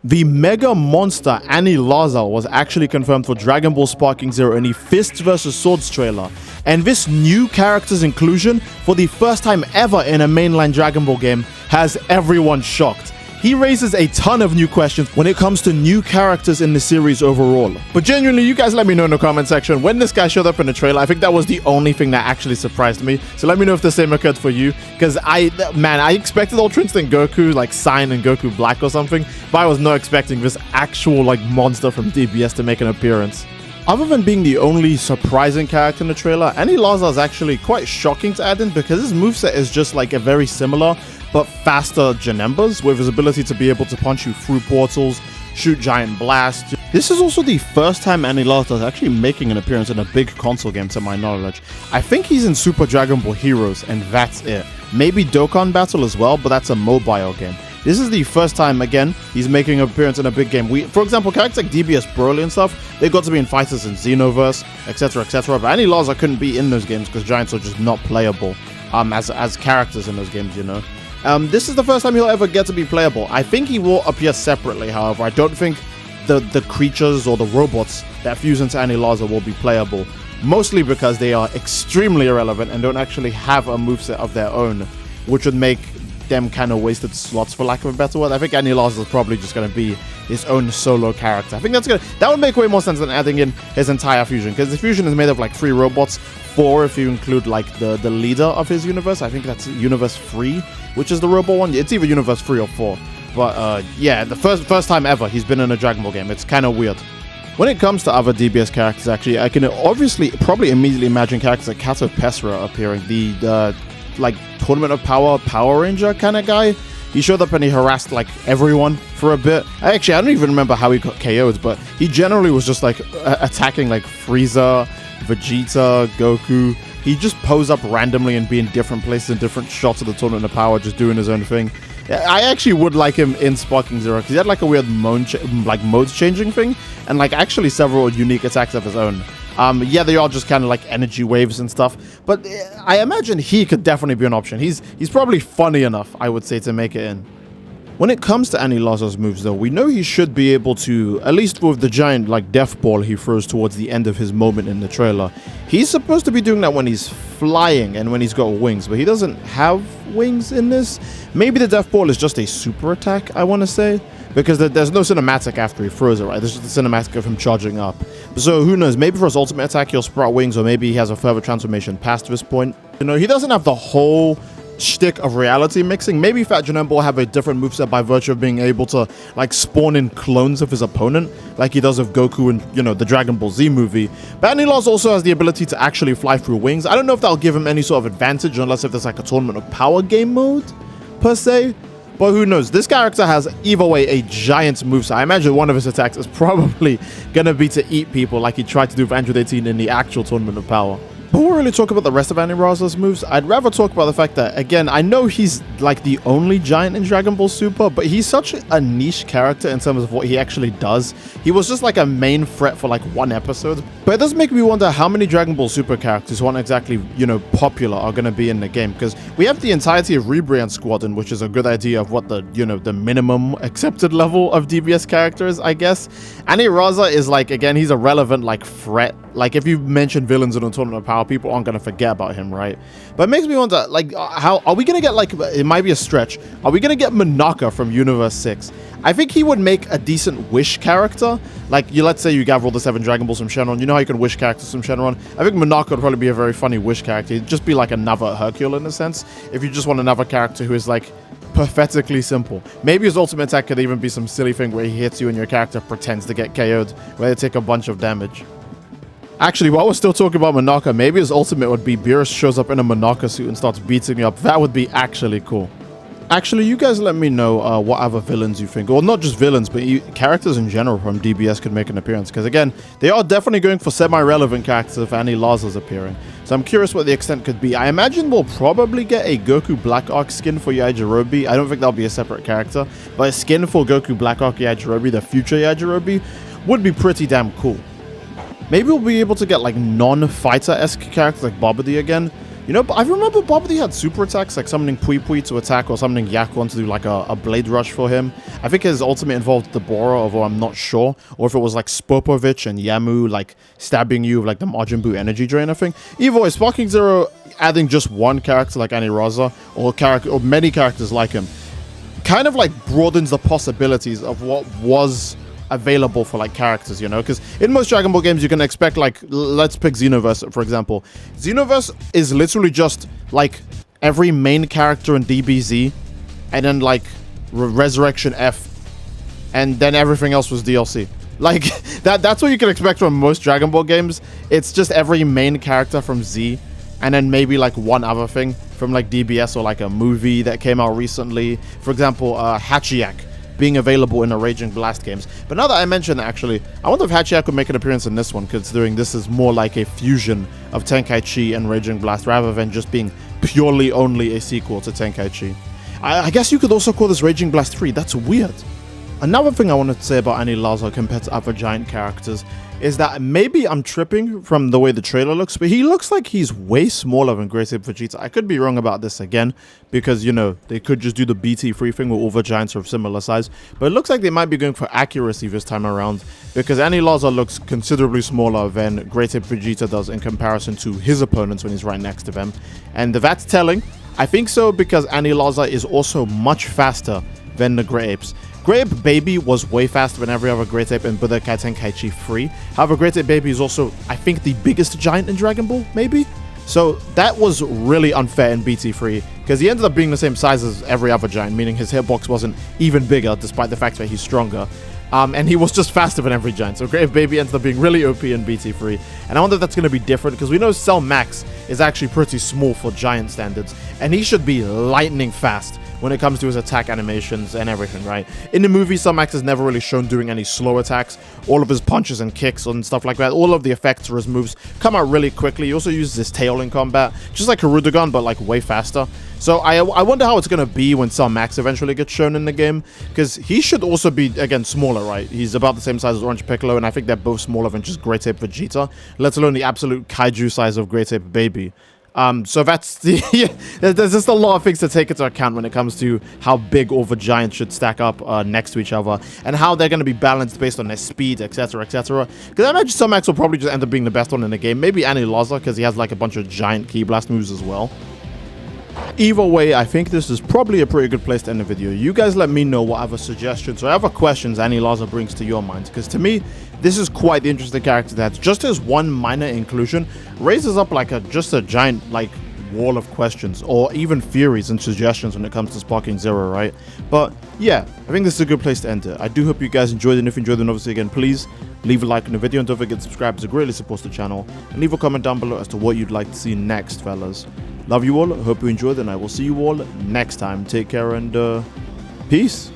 The mega monster Anilaza was actually confirmed for Dragon Ball Sparking Zero in the Fists vs Swords trailer, and this new character's inclusion for the first time ever in a mainline Dragon Ball game has everyone shocked. He raises a ton of new questions when it comes to new characters in the series overall. But genuinely, you guys let me know in the comment section, when this guy showed up in the trailer, I think that was the only thing that actually surprised me. So let me know if the same occurred for you, because I expected Ultra Instinct Goku, like Sign and Goku Black or something, but I was not expecting this actual like monster from DBS to make an appearance. Other than being the only surprising character in the trailer, Anilaza is actually quite shocking to add in because his moveset is just like a very similar but faster Janembas, with his ability to be able to punch you through portals, shoot giant blasts. This is also the first time Anilaza is actually making an appearance in a big console game to my knowledge. I think he's in Super Dragon Ball Heroes and that's it. Maybe Dokkan Battle as well, but that's a mobile game. This is the first time, again, he's making an appearance in a big game. For example, characters like DBS Broly and stuff, they got to be in Fighters in Xenoverse, etc, etc. But Anilaza couldn't be in those games because Giants are just not playable as characters in those games, you know. This is the first time he'll ever get to be playable. I think he will appear separately, however. I don't think the creatures or the robots that fuse into Anilaza will be playable. Mostly because they are extremely irrelevant and don't actually have a moveset of their own, which would make them kind of wasted slots, for lack of a better word. I think Anilaza is probably just going to be his own solo character. I think that would make way more sense than adding in his entire fusion, because the fusion is made of like 3 robots, 4 if you include like the leader of his universe. I think that's Universe 3, which is the robot one. It's either Universe 3 or 4. But yeah, the first time ever he's been in a Dragon Ball game. It's kind of weird. When it comes to other DBS characters, actually, I can probably immediately imagine characters like Kato Pesra appearing. The like Tournament of Power Ranger kind of guy. He showed up and he harassed like everyone for a bit. I don't even remember how he got KO'd, but he generally was just like attacking like Frieza, Vegeta, Goku. He just pose up randomly and be in different places in different shots of the Tournament of Power, just doing his own thing. I actually would like him in Sparking Zero because he had like a weird mode changing thing and like actually several unique attacks of his own. Yeah, they are just kind of like energy waves and stuff, but I imagine he could definitely be an option. He's probably funny enough, I would say, to make it in. When it comes to Anilaza's moves, though, we know he should be able to, at least with the giant like death ball he throws towards the end of his moment in the trailer. He's supposed to be doing that when he's flying and when he's got wings, but he doesn't have wings in this. Maybe the death ball is just a super attack, I want to say, because there's no cinematic after he throws it, right? There's just a cinematic of him charging up. So who knows, maybe for his ultimate attack he'll sprout wings, or maybe he has a further transformation past this point. You know, he doesn't have the whole shtick of reality mixing. Maybe Fat Janemba will have a different moveset by virtue of being able to like spawn in clones of his opponent, like he does with Goku in, you know, the Dragon Ball Z movie. But Anilaza also has the ability to actually fly through wings. I don't know if that'll give him any sort of advantage, unless if there's like a Tournament of Power game mode, per se. But who knows? This character has, either way, a giant moveset. I imagine one of his attacks is probably going to be to eat people like he tried to do with Android 18 in the actual Tournament of Power. Before we really talk about the rest of Aniraza's moves, I'd rather talk about the fact that, again, I know he's like the only giant in Dragon Ball Super, but he's such a niche character in terms of what he actually does. He was just like a main threat for like 1 episode. But it does make me wonder how many Dragon Ball Super characters who aren't exactly, you know, popular are going to be in the game. Because we have the entirety of Rebrand Squadron, which is a good idea of what the, you know, the minimum accepted level of DBS characters, I guess. Aniraza is like, again, he's a relevant like threat. Like if you mention villains in a Tournament of Power, people aren't going to forget about him, right? But it makes me wonder, like, how are we going to get, like, it might be a stretch, are we going to get Monaka from Universe 6? I think he would make a decent Wish character. Like, let's say you gather all the 7 Dragon Balls from Shenron. You know how you can Wish characters from Shenron? I think Monaka would probably be a very funny Wish character. He'd just be like another Hercule in a sense, if you just want another character who is, like, pathetically simple. Maybe his ultimate attack could even be some silly thing where he hits you and your character pretends to get KO'd, where they take a bunch of damage. Actually, while we're still talking about Monaka, maybe his ultimate would be Beerus shows up in a Monaka suit and starts beating you up. That would be actually cool. Actually, you guys let me know what other villains you think, or not just villains, but characters in general from DBS could make an appearance. Because again, they are definitely going for semi-relevant characters if Anilaza's appearing. So I'm curious what the extent could be. I imagine we'll probably get a Goku Black Arc skin for Yajirobe. I don't think that'll be a separate character, but a skin for Goku Black Arc Yajirobe, the future Yajirobe, would be pretty damn cool. Maybe we'll be able to get like non-fighter-esque characters like Babidi again. You know, I remember Babidi had super attacks, like summoning Pui Pui to attack or summoning Yakuon to do like a blade rush for him. I think his ultimate involved Deborah, although I'm not sure. Or if it was like Spopovich and Yamu like stabbing you with like the Majin Buu energy drain, I think. Either way, Sparking Zero adding just one character like Aniraza or many characters like him kind of like broadens the possibilities of what was available for like characters, you know, because in most Dragon Ball games you can expect like, let's pick Xenoverse for example. Xenoverse is literally just like every main character in DBZ and then like Resurrection F and then everything else was DLC. Like that's what you can expect from most Dragon Ball games. It's just every main character from Z and then maybe like one other thing from like DBS or like a movie that came out recently. For example, Hachiyak being available in the Raging Blast games. But now that I mention it, actually, I wonder if Hachiyak would make an appearance in this one, considering this is more like a fusion of Tenkaichi and Raging Blast rather than just being purely only a sequel to Tenkaichi. I guess you could also call this Raging Blast 3. That's weird. Another thing I wanted to say about Anilaza compared to other giant characters is that maybe I'm tripping from the way the trailer looks, but he looks like he's way smaller than Great Ape Vegeta. I could be wrong about this again, because, you know, they could just do the BT3 thing where all the giants are of similar size, but it looks like they might be going for accuracy this time around, because Anilaza looks considerably smaller than Great Ape Vegeta does in comparison to his opponents when he's right next to them. And that's telling. I think so because Anilaza is also much faster than the Great Apes. Great Ape Baby was way faster than every other Great Ape in Budokai Tenkaichi 3. However, Great Ape Baby is also, I think, the biggest giant in Dragon Ball, maybe? So that was really unfair in BT3, because he ended up being the same size as every other giant, meaning his hitbox wasn't even bigger, despite the fact that he's stronger. And he was just faster than every giant. So Great Ape Baby ended up being really OP in BT3. And I wonder if that's going to be different, because we know Cell Max is actually pretty small for giant standards, and he should be lightning fast when it comes to his attack animations and everything, right? In the movie, Cell Max is never really shown doing any slow attacks. All of his punches and kicks and stuff like that, all of the effects for his moves come out really quickly. He also uses his tail in combat, just like Hirudegan, but like way faster. So I wonder how it's going to be when Cell Max eventually gets shown in the game, because he should also be, again, smaller, right? He's about the same size as Orange Piccolo, and I think they're both smaller than just Great Ape Vegeta, let alone the absolute kaiju size of Great Ape Baby. So that's the there's just a lot of things to take into account when it comes to how big all the giants should stack up next to each other, and how they're going to be balanced based on their speed, etc, etc. Because I imagine Cell Max will probably just end up being the best one in the game. Maybe Anilaza, because he has like a bunch of giant Ki Blast moves as well. Either way, I think this is probably a pretty good place to end the video. You guys let me know what other suggestions or other questions Anilaza brings to your minds, because to me, this is quite the interesting character that just as one minor inclusion raises up like just a giant like wall of questions or even theories and suggestions when it comes to Sparking Zero, right? But yeah, I think this is a good place to end it. I do hope you guys enjoyed it, and if you enjoyed, then obviously again, please leave a like on the video and don't forget to subscribe, as it greatly supports the channel, and leave a comment down below as to what you'd like to see next, fellas. Love you all, hope you enjoyed, and I will see you all next time. Take care and peace.